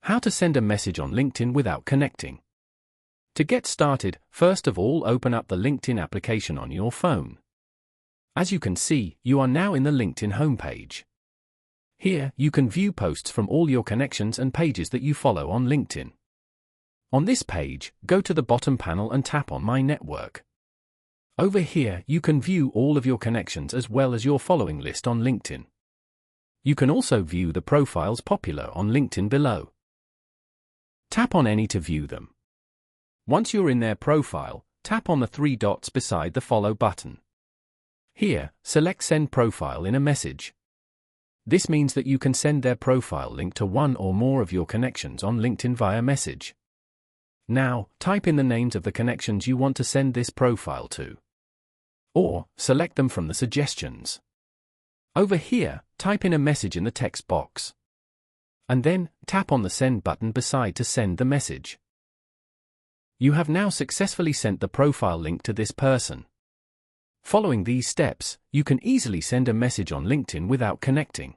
How to send a message on LinkedIn without connecting. To get started, first of all open up the LinkedIn application on your phone. As you can see, you are now in the LinkedIn homepage. Here, you can view posts from all your connections and pages that you follow on LinkedIn. On this page, go to the bottom panel and tap on My Network. Over here, you can view all of your connections as well as your following list on LinkedIn. You can also view the profiles popular on LinkedIn below. Tap on any to view them. Once you're in their profile, tap on the three dots beside the Follow button. Here, select Send Profile in a message. This means that you can send their profile link to one or more of your connections on LinkedIn via message. Now, type in the names of the connections you want to send this profile to. Or, select them from the suggestions. Over here, type in a message in the text box. And then, tap on the Send button beside to send the message. You have now successfully sent the profile link to this person. Following these steps, you can easily send a message on LinkedIn without connecting.